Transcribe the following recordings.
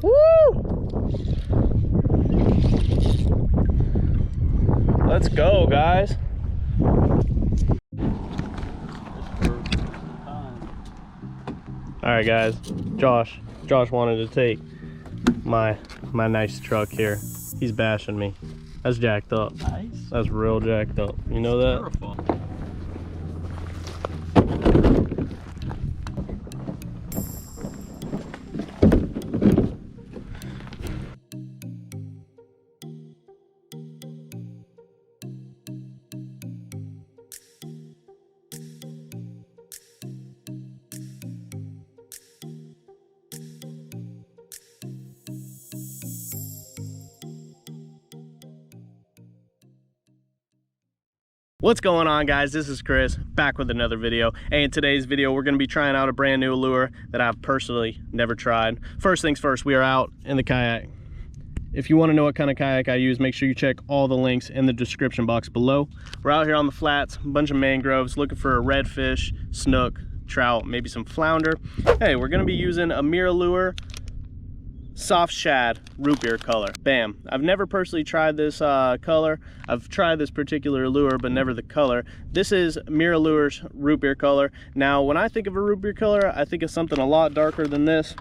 Woo! Let's go, guys. All right, guys. Josh wanted to take my nice truck here. He's bashing me. That's jacked up. Nice. That's real jacked up. You know that? Beautiful. What's going on, guys? This is Chris, back with another video. And in today's video, we're going to be trying out a brand new lure that I've personally never tried. First things first, we are out in the kayak. If you want to know what kind of kayak I use, make sure you check all the links in the description box below. We're out here on the flats, a bunch of mangroves, looking for a redfish, snook, trout, maybe some flounder. Hey, we're going to be using a mirror lure, soft shad root beer color. Bam. I've never personally tried this color. I've tried this particular lure, but never the color. This is MirrOlure's root beer color. Now, when I think of a root beer color, I think of something a lot darker than this.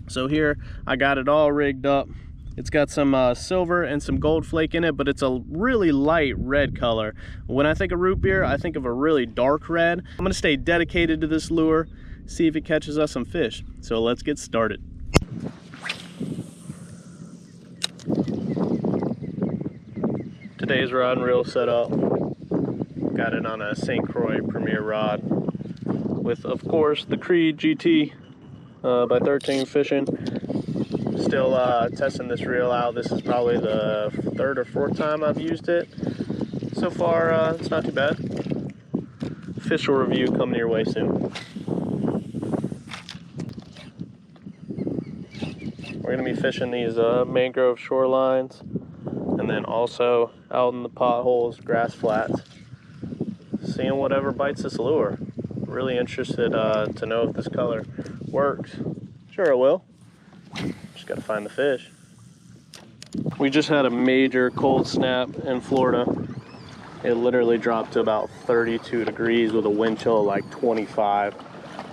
So here, I got it all rigged up. It's got some silver and some gold flake in it, but it's a really light red color. When I think of root beer, I think of a really dark red. I'm gonna stay dedicated to this lure, see if it catches us some fish. So let's get started. Today's rod and reel setup. Got it on a St. Croix Premier rod with, of course, the Creed GT by 13 Fishing. Still testing this reel out. This is probably the third or fourth time I've used it. So far, it's not too bad. Official review coming your way soon. We're gonna be fishing these mangrove shorelines, and then also out in the potholes, grass flats, seeing whatever bites this lure. Really interested to know if this color works. Sure it will. Just gotta find the fish. We just had a major cold snap in Florida. It literally dropped to about 32 degrees with a wind chill of like 25.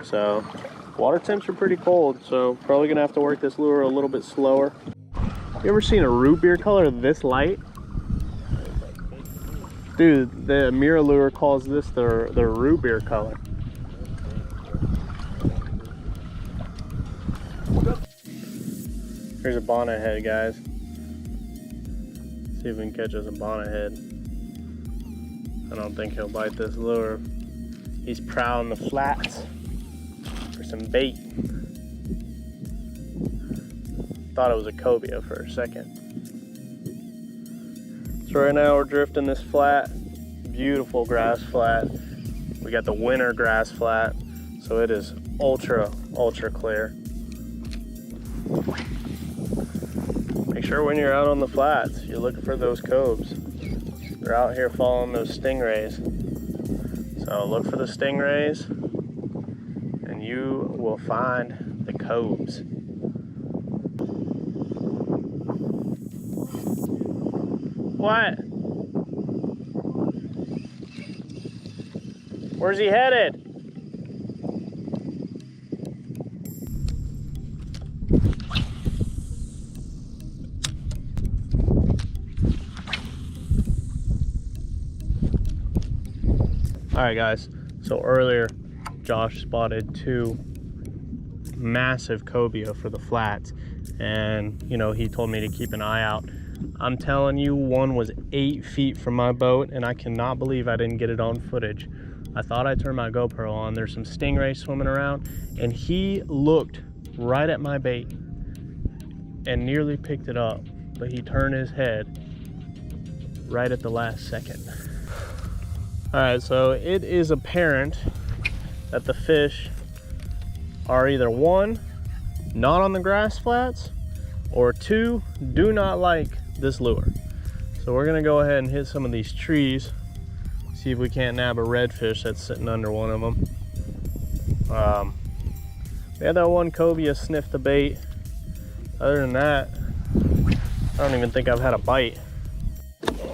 So water temps are pretty cold, so probably gonna have to work this lure a little bit slower. You ever seen a root beer color this light? Dude, the MirrOlure calls this their root beer color. Here's a bonnethead, guys. See if we can catch us a bonnethead. I don't think he'll bite this lure. He's prowling the flats for some bait. Thought it was a cobia for a second. So right now we're drifting this flat, beautiful grass flat. We got the winter grass flat, so it is ultra clear. Make sure when you're out on the flats, you're looking for those cobes. We're out here following those stingrays. So look for the stingrays, and you will find the cobes. What? Where's he headed? All right, guys. So earlier, Josh spotted two massive cobia for the flats, and you know, he told me to keep an eye out. I'm telling you, one was 8 feet from my boat, and I cannot believe I didn't get it on footage. I thought I turned my GoPro on. There's some stingrays swimming around, and he looked right at my bait and nearly picked it up, but he turned his head right at the last second. All right, so it is apparent that the fish are either one, not on the grass flats, or two, do not like this lure. So we're gonna go ahead and hit some of these trees, see if we can't nab a redfish that's sitting under one of them. We had that one cobia sniff the bait. Other than that, I don't even think I've had a bite.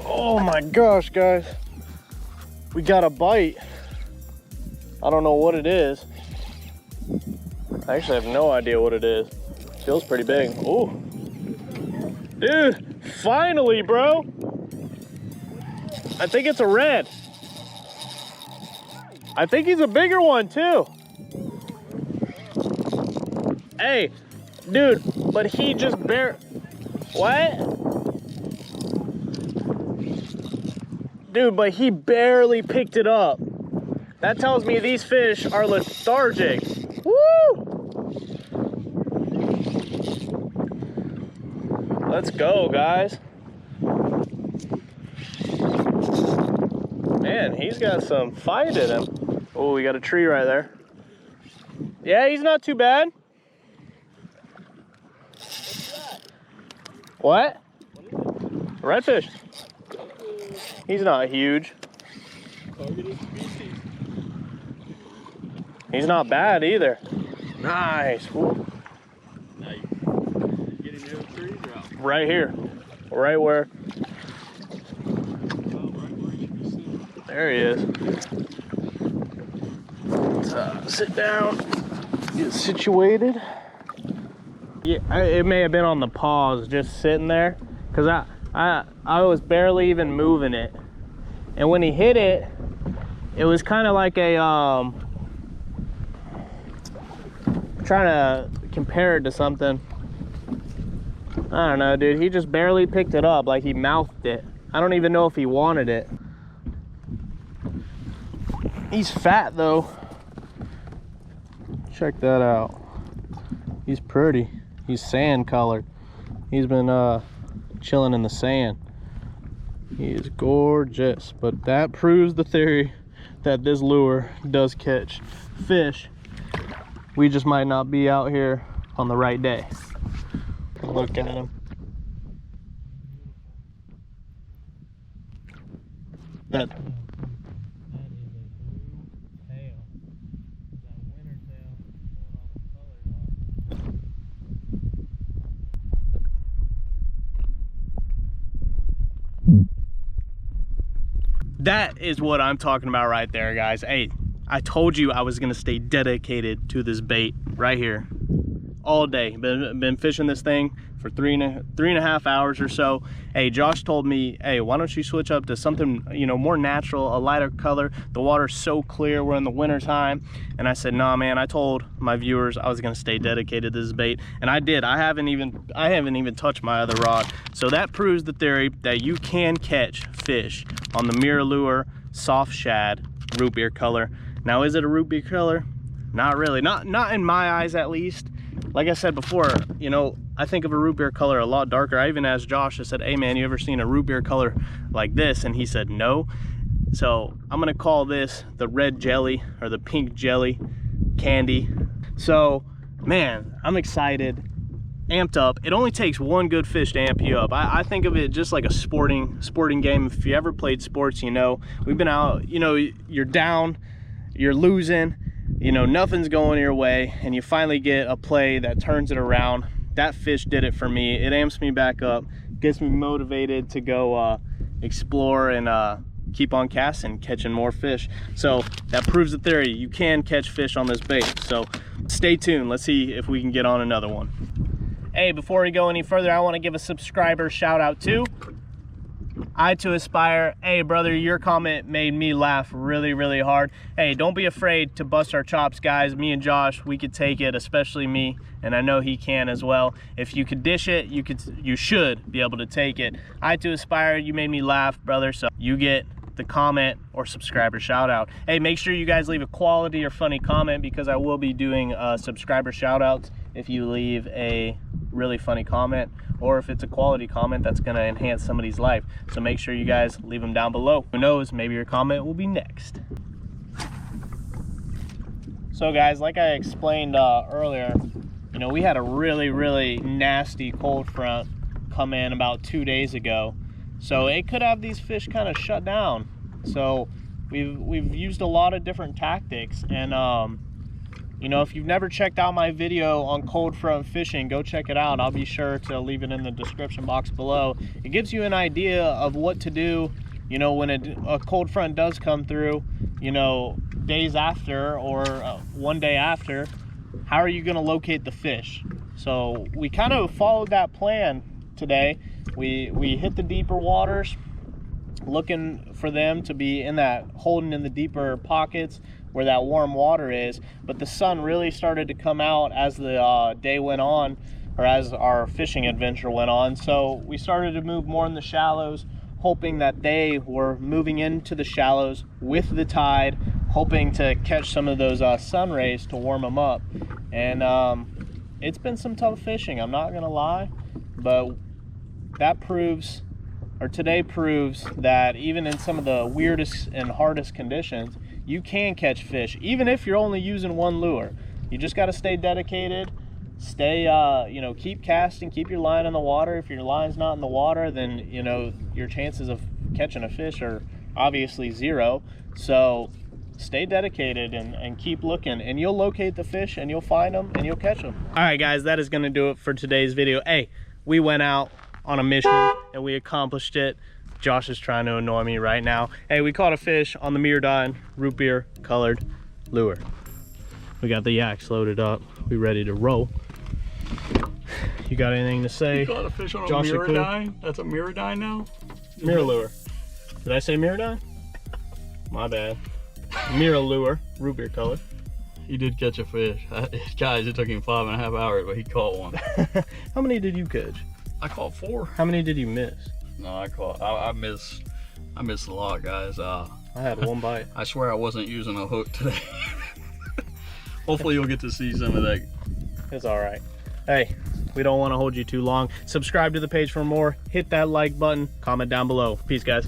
Oh my gosh, guys. We got a bite. I don't know what it is. I actually have no idea what it is. Feels pretty big. Oh, dude, finally, bro. I think it's a red. I think he's a bigger one too. Hey, dude, but he just what? Dude, but he barely picked it up. That tells me these fish are lethargic. Woo! Let's go, guys. Man, he's got some fight in him. Oh, we got a tree right there. Yeah, he's not too bad. What? Redfish. He's not huge. He's not bad either. Nice. Woo. Right here. Right where. There he is. Let's sit down. Get situated. Yeah, it may have been on the pause, just sitting there, because I was barely even moving it, and when he hit it, it was kind of like a trying to compare it to something. I don't know, dude. He just barely picked it up, like he mouthed it. I don't even know if he wanted it. He's fat though. Check that out. He's pretty. He's sand colored. He's been chilling in the sand. He is gorgeous. But that proves the theory that this lure does catch fish. We just might not be out here on the right day. Look at him. That That is what I'm talking about right there, guys. Hey, I told you I was gonna stay dedicated to this bait right here all day. Been fishing this thing for three and a half hours or so. Hey, Josh told me, hey, why don't you switch up to something, you know, more natural, a lighter color. The water's so clear, we're in the winter time. And I said, nah, man, I told my viewers I was gonna stay dedicated to this bait, and I did. I haven't even touched my other rod. So that proves the theory that you can catch fish on the MirrOlure soft shad root beer color. Now, is it a root beer color? Not really, not in my eyes at least. Like I said before, you know, I think of a root beer color a lot darker. I even asked Josh, I said, hey man, you ever seen a root beer color like this? And he said no. So I'm gonna call this the red jelly or the pink jelly candy. So man, I'm excited, amped up. It only takes one good fish to amp you up. I think of it just like a sporting game. If you ever played sports, you know, we've been out, you know, you're down, you're losing, you know, nothing's going your way, and you finally get a play that turns it around. That fish did it for me. It amps me back up, gets me motivated to go explore and keep on casting, catching more fish. So that proves the theory, you can catch fish on this bait. So stay tuned, let's see if we can get on another one. Hey, before we go any further, I want to give a subscriber shout out too. I to Aspire. Hey brother, your comment made me laugh really hard. Hey, don't be afraid to bust our chops, guys. Me and Josh, we could take it, especially me, and I know he can as well. If you could dish it, you should be able to take it. I to Aspire, you made me laugh, brother, so you get the comment or subscriber shout out. Hey, make sure you guys leave a quality or funny comment, because I will be doing subscriber shout outs if you leave a really funny comment, or if it's a quality comment that's going to enhance somebody's life. So make sure you guys leave them down below. Who knows, maybe your comment will be next. So guys, like I explained earlier, you know, we had a really nasty cold front come in about 2 days ago, so it could have these fish kind of shut down. So we've used a lot of different tactics, and You know, if you've never checked out my video on cold front fishing, go check it out. I'll be sure to leave it in the description box below. It gives you an idea of what to do, you know, when a cold front does come through, you know, days after or one day after. How are you going to locate the fish? So we kind of followed that plan today. We hit the deeper waters, looking for them to be in that, holding in the deeper pockets where that warm water is. But the sun really started to come out as the day went on, or as our fishing adventure went on. So we started to move more in the shallows, hoping that they were moving into the shallows with the tide, hoping to catch some of those sun rays to warm them up. And it's been some tough fishing, I'm not gonna lie, but that proves, or today proves, that even in some of the weirdest and hardest conditions, you can catch fish, even if you're only using one lure. You just gotta stay dedicated, stay, you know, keep casting, keep your line in the water. If your line's not in the water, then, you know, your chances of catching a fish are obviously zero. So stay dedicated and keep looking, and you'll locate the fish and you'll find them and you'll catch them. All right, guys, that is gonna do it for today's video. Hey, we went out on a mission and we accomplished it. Josh is trying to annoy me right now. Hey, we caught a fish on the Mirrodine root beer colored lure. We got the yaks loaded up. We ready to roll. You got anything to say? You caught a fish on a Mirrodine? That's a Mirrodine now? Mirror lure. Did I say Mirrodine? My bad. Mirror lure, root beer color. He did catch a fish. Guys, it took him 5.5 hours, but he caught one. How many did you catch? I caught 4. How many did you miss? No, I missed a lot, guys. I had one bite. I swear I wasn't using a hook today. Hopefully you'll get to see some of that. It's all right. Hey, we don't want to hold you too long. Subscribe to the page for more. Hit that like button. Comment down below. Peace, guys.